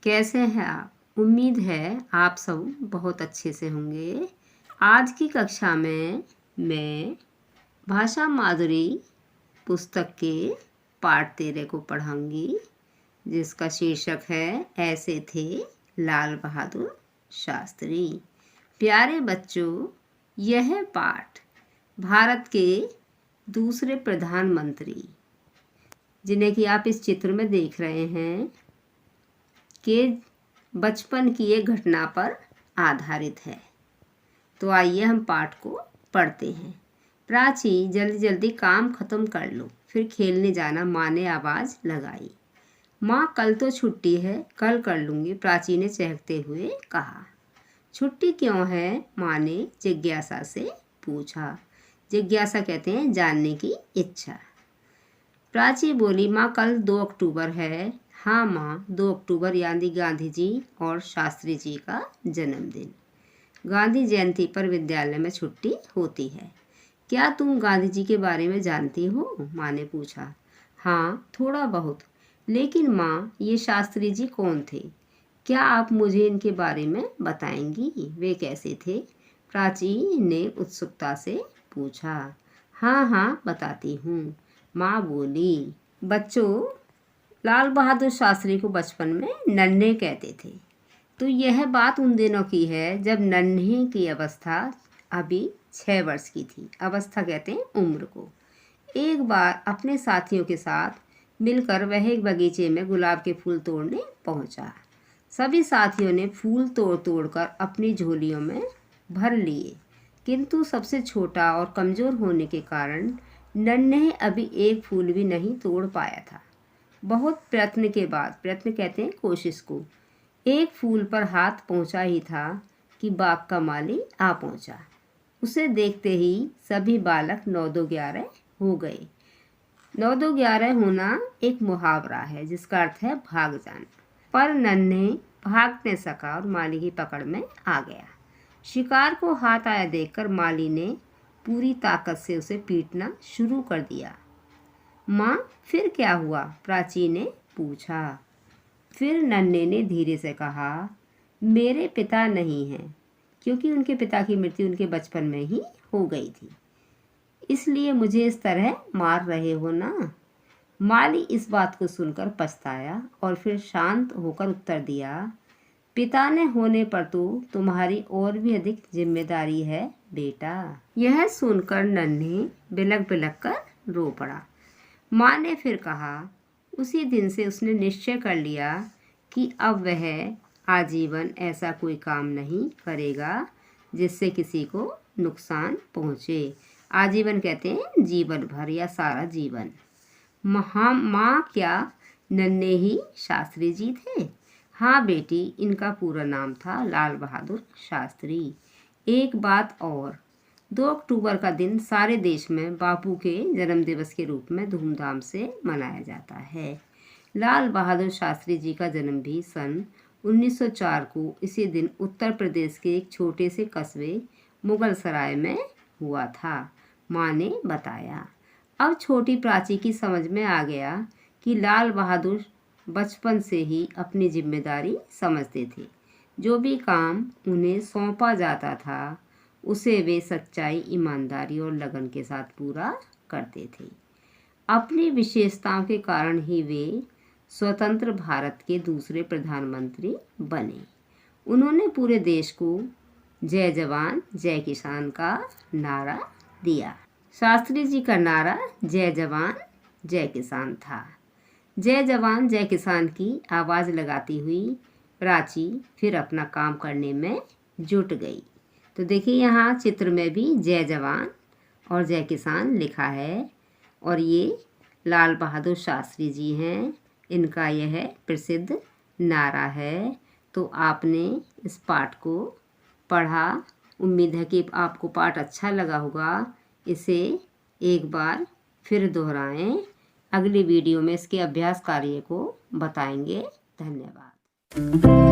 कैसे हैं आप? उम्मीद है आप सब बहुत अच्छे से होंगे। आज की कक्षा में मैं भाषा माधुरी पुस्तक के पाठ 13 को पढ़ाऊंगी, जिसका शीर्षक है ऐसे थे लाल बहादुर शास्त्री। प्यारे बच्चों, यह पाठ भारत के दूसरे प्रधानमंत्री, जिन्हें कि आप इस चित्र में देख रहे हैं, के बचपन की एक घटना पर आधारित है। तो आइए हम पाठ को पढ़ते हैं। प्राची, जल्दी जल्दी काम खत्म कर लो, फिर खेलने जाना, माँ ने आवाज़ लगाई। माँ, कल तो छुट्टी है, कल कर लूँगी, प्राची ने चहकते हुए कहा। छुट्टी क्यों है? माँ ने जिज्ञासा से पूछा। जिज्ञासा कहते हैं जानने की इच्छा। प्राची बोली, माँ कल 2 अक्टूबर है। हाँ माँ, 2 अक्टूबर यानी गांधी जी और शास्त्री जी का जन्मदिन। गांधी जयंती पर विद्यालय में छुट्टी होती है। क्या तुम गांधी जी के बारे में जानती हो? माँ ने पूछा। हाँ, थोड़ा बहुत। लेकिन माँ, ये शास्त्री जी कौन थे? क्या आप मुझे इनके बारे में बताएंगी? वे कैसे थे? प्राची ने उत्सुकता से पूछा। हाँ हाँ, बताती हूँ, माँ बोली। बच्चों, लाल बहादुर शास्त्री को बचपन में नन्हे कहते थे। तो यह बात उन दिनों की है जब नन्हे की अवस्था अभी 6 वर्ष की थी। अवस्था कहते हैं उम्र को। एक बार अपने साथियों के साथ मिलकर वह एक बगीचे में गुलाब के फूल तोड़ने पहुंचा। सभी साथियों ने फूल तोड़ तोड़ कर अपनी झोलियों में भर लिए, किंतु सबसे छोटा और कमज़ोर होने के कारण नन्हे अभी एक फूल भी नहीं तोड़ पाया था। बहुत प्रयत्न के बाद, प्रयत्न कहते हैं कोशिश को, एक फूल पर हाथ पहुंचा ही था कि बाग का माली आ पहुंचा। उसे देखते ही सभी बालक 9-2-11 हो गए। 9-2-11 होना एक मुहावरा है जिसका अर्थ है भाग जाना। पर नन्हे भाग न सका और माली की पकड़ में आ गया। शिकार को हाथ आया देखकर माली ने पूरी ताकत से उसे पीटना शुरू कर दिया। माँ, फिर क्या हुआ? प्राची ने पूछा। फिर नन्हे ने धीरे से कहा, मेरे पिता नहीं हैं, क्योंकि उनके पिता की मृत्यु उनके बचपन में ही हो गई थी, इसलिए मुझे इस तरह मार रहे हो ना? माली इस बात को सुनकर पछताया और फिर शांत होकर उत्तर दिया, पिता ने होने पर तो तुम्हारी और भी अधिक जिम्मेदारी है बेटा। यह सुनकर नन्हे बिलक बिलक कर रो पड़ा। माँ ने फिर कहा, उसी दिन से उसने निश्चय कर लिया कि अब वह आजीवन ऐसा कोई काम नहीं करेगा जिससे किसी को नुकसान पहुँचे। आजीवन कहते हैं जीवन भर या सारा जीवन। माँ, क्या नन्हे ही शास्त्री जी थे? हाँ बेटी, इनका पूरा नाम था लाल बहादुर शास्त्री। एक बात और, 2 अक्टूबर का दिन सारे देश में बापू के जन्मदिवस के रूप में धूमधाम से मनाया जाता है। लाल बहादुर शास्त्री जी का जन्म भी सन 1904 को इसी दिन उत्तर प्रदेश के एक छोटे से कस्बे मुगलसराय में हुआ था, माँ ने बताया। अब छोटी प्राची की समझ में आ गया कि लाल बहादुर बचपन से ही अपनी जिम्मेदारी समझते थे। जो भी काम उन्हें सौंपा जाता था उसे वे सच्चाई, ईमानदारी और लगन के साथ पूरा करते थे। अपनी विशेषताओं के कारण ही वे स्वतंत्र भारत के दूसरे प्रधानमंत्री बने। उन्होंने पूरे देश को जय जवान जय किसान का नारा दिया। शास्त्री जी का नारा जय जवान जय किसान था। जय जवान जय किसान की आवाज़ लगाती हुई प्राची फिर अपना काम करने में जुट गई। तो देखिए, यहाँ चित्र में भी जय जवान और जय किसान लिखा है और ये लाल बहादुर शास्त्री जी हैं। इनका यह प्रसिद्ध नारा है। तो आपने इस पाठ को पढ़ा। उम्मीद है कि आपको पाठ अच्छा लगा होगा। इसे एक बार फिर दोहराएं। अगली वीडियो में इसके अभ्यास कार्य को बताएंगे। धन्यवाद।